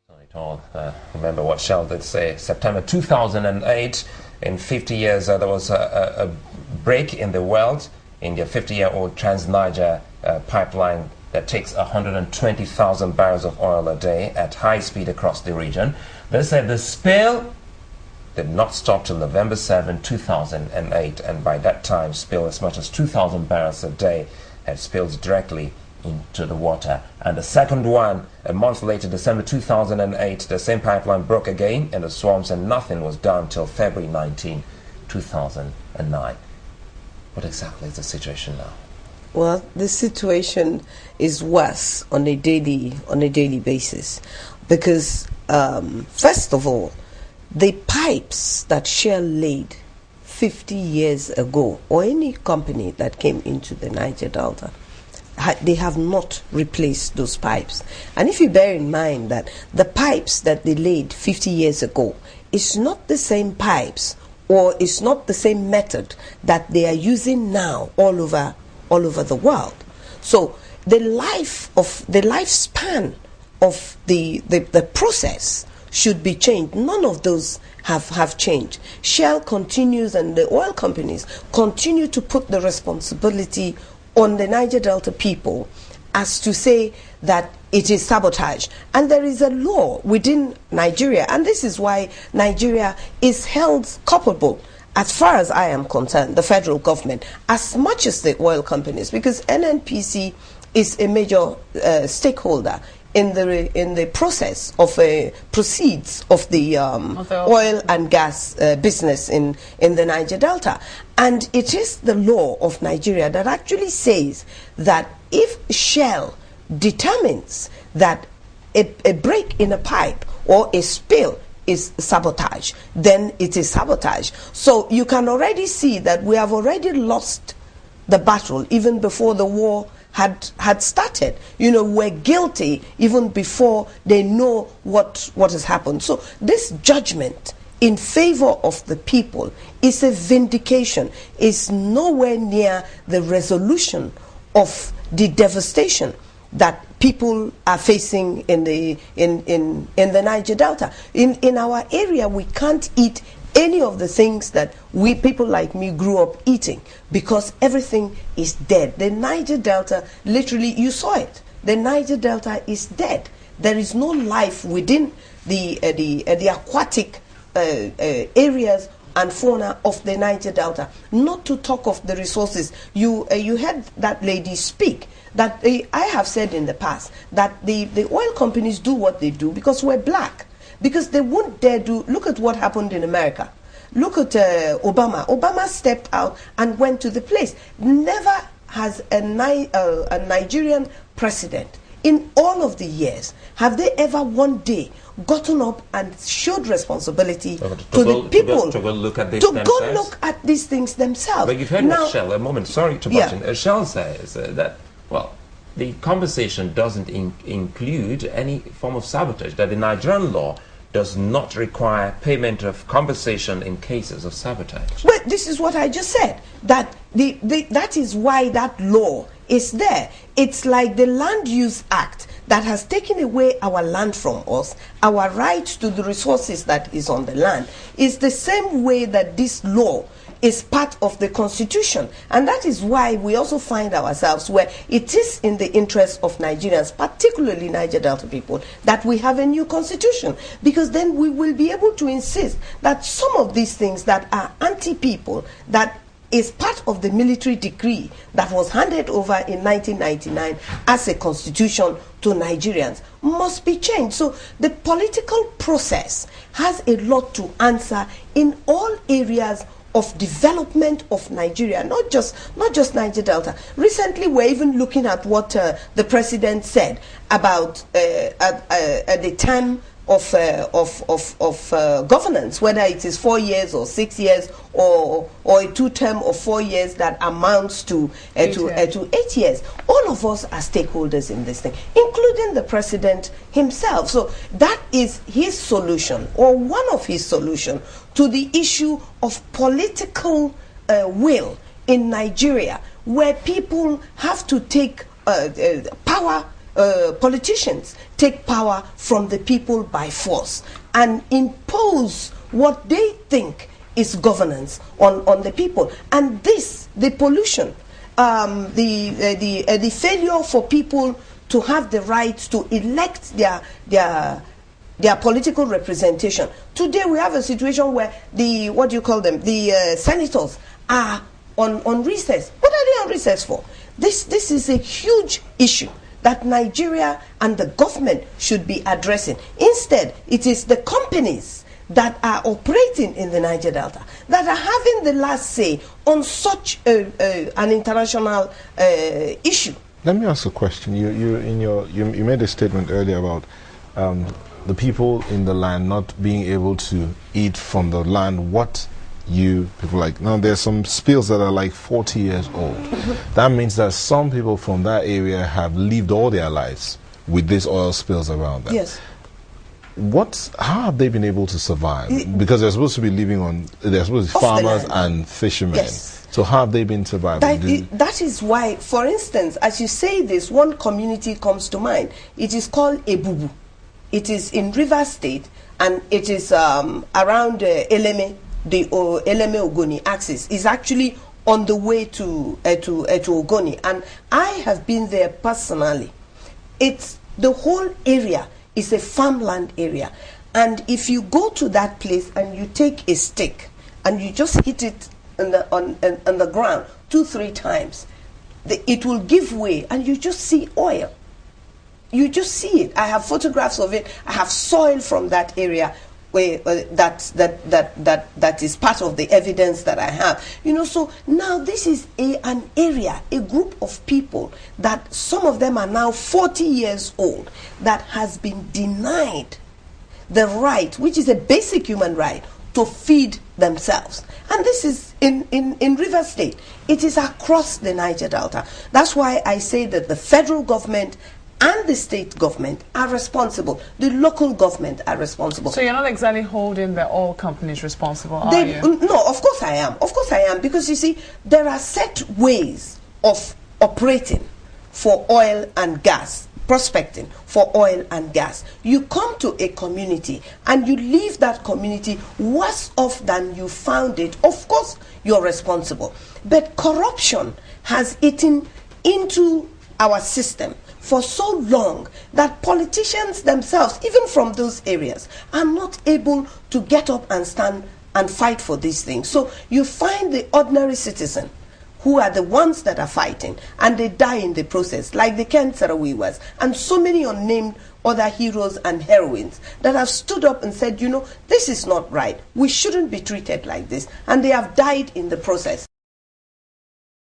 It all. Remember what Shell did say. September 2008, in 50 years, there was a break in the world in the 50-year-old Trans-Niger pipeline that takes 120,000 barrels of oil a day at high speed across the region. They said the spill did not stop till November 7, 2008, and by that time, spill as much as 2,000 barrels a day had spilled directly into the water. And the second one, a month later, December 2008, the same pipeline broke again in the swamps, and nothing was done till February 19, 2009. What exactly is the situation now? Well, the situation is worse on a daily basis, because first of all, the pipes that Shell laid 50 years ago, or any company that came into the Niger Delta, they have not replaced those pipes. And if you bear in mind that the pipes that they laid 50 years ago is not the same pipes, or it's not the same method that they are using now all over the world. So the lifespan of the process should be changed. None of those have changed. Shell continues, and the oil companies continue to put the responsibility on the Niger Delta people as to say that it is sabotage. And there is a law within Nigeria, and this is why Nigeria is held culpable, as far as I am concerned, the federal government, as much as the oil companies, because NNPC is a major stakeholder in the process of proceeds of the oil and gas business in the Niger Delta. And it is the law of Nigeria that actually says that if Shell determines that a break in a pipe or a spill is sabotage, then it is sabotage. So you can already see that we have already lost the battle even before the war had started. You know, we're guilty even before they know what has happened. So this judgment in favor of the people is a vindication, is nowhere near the resolution of the devastation that people are facing in the Niger Delta. In our area, we can't eat any of the things that people like me grew up eating, because everything is dead. The Niger Delta, literally, you saw it. The Niger Delta is dead. There is no life within the aquatic areas and fauna of the Niger Delta. Not to talk of the resources. You heard that lady speak. That I have said in the past that the oil companies do what they do because we're black. Because they won't dare do. Look at what happened in America. Look at Obama. Obama stepped out and went to the place. Never has a Nigerian president in all of the years have they ever one day gotten up and showed responsibility to the people to go look at these things themselves. But you've heard what Shell, a moment, sorry to butt in. Shell says that, well, the conversation doesn't include any form of sabotage, that the Nigerian law does not require payment of compensation in cases of sabotage. Well, this is what I just said, that that is why that law is there. It's like the Land Use Act that has taken away our land from us, our right to the resources that is on the land. Is the same way that this law is part of the Constitution. And that is why we also find ourselves where it is in the interest of Nigerians, particularly Niger Delta people, that we have a new constitution. Because then we will be able to insist that some of these things that are anti-people, that is part of the military decree that was handed over in 1999 as a constitution to Nigerians, must be changed. So the political process has a lot to answer in all areas of development of Nigeria, not just Niger Delta. Recently, we're even looking at what the president said about at the time of governance, whether it is 4 years or 6 years or a two-term of 4 years that amounts to 8 years. All of us are stakeholders in this thing, including the president himself. So that is his solution, or one of his solutions, to the issue of political will in Nigeria, where people have to take power politicians take power from the people by force and impose what they think is governance on the people. And this, the pollution, the failure for people to have the right to elect their political representation. Today we have a situation where the, what do you call them, the senators are on recess. What are they on recess for? This is a huge issue that Nigeria and the government should be addressing. Instead, it is the companies that are operating in the Niger Delta that are having the last say on such an international issue. Let me ask a question. You made a statement earlier about the people in the land not being able to eat from the land what you people like. Now there's some spills that are like 40 years old. That means that some people from that area have lived all their lives with these oil spills around them. Yes. How have they been able to survive? Because they're supposed to be living on, they're supposed to be farmers and fishermen. Yes. So how have they been surviving? That is why, for instance, as you say this, one community comes to mind. It is called Ebubu. It is in Rivers State, and it is around Eleme, the Eleme Ogoni axis. Is actually on the way to Ogoni, and I have been there personally. It's the whole area is a farmland area, and if you go to that place and you take a stick and you just hit it on the ground 2-3 times, it will give way, and you just see oil. You just see it. I have photographs of it. I have soil from that area where that is part of the evidence that I have. You know, so now this is an area, a group of people that some of them are now 40 years old that has been denied the right, which is a basic human right, to feed themselves. And this is in River State. It is across the Niger Delta. That's why I say that the federal government and the state government are responsible. The local government are responsible. So you're not exactly holding the oil companies responsible, are you? No, of course I am. Of course I am. Because you see, there are set ways of operating for oil and gas, prospecting for oil and gas. You come to a community and you leave that community worse off than you found it. Of course, you're responsible. But corruption has eaten into our system for so long that politicians themselves, even from those areas, are not able to get up and stand and fight for these things. So you find the ordinary citizen who are the ones that are fighting, and they die in the process, like the Ken Sarawiwas and so many unnamed other heroes and heroines that have stood up and said, you know, this is not right. We shouldn't be treated like this. And they have died in the process.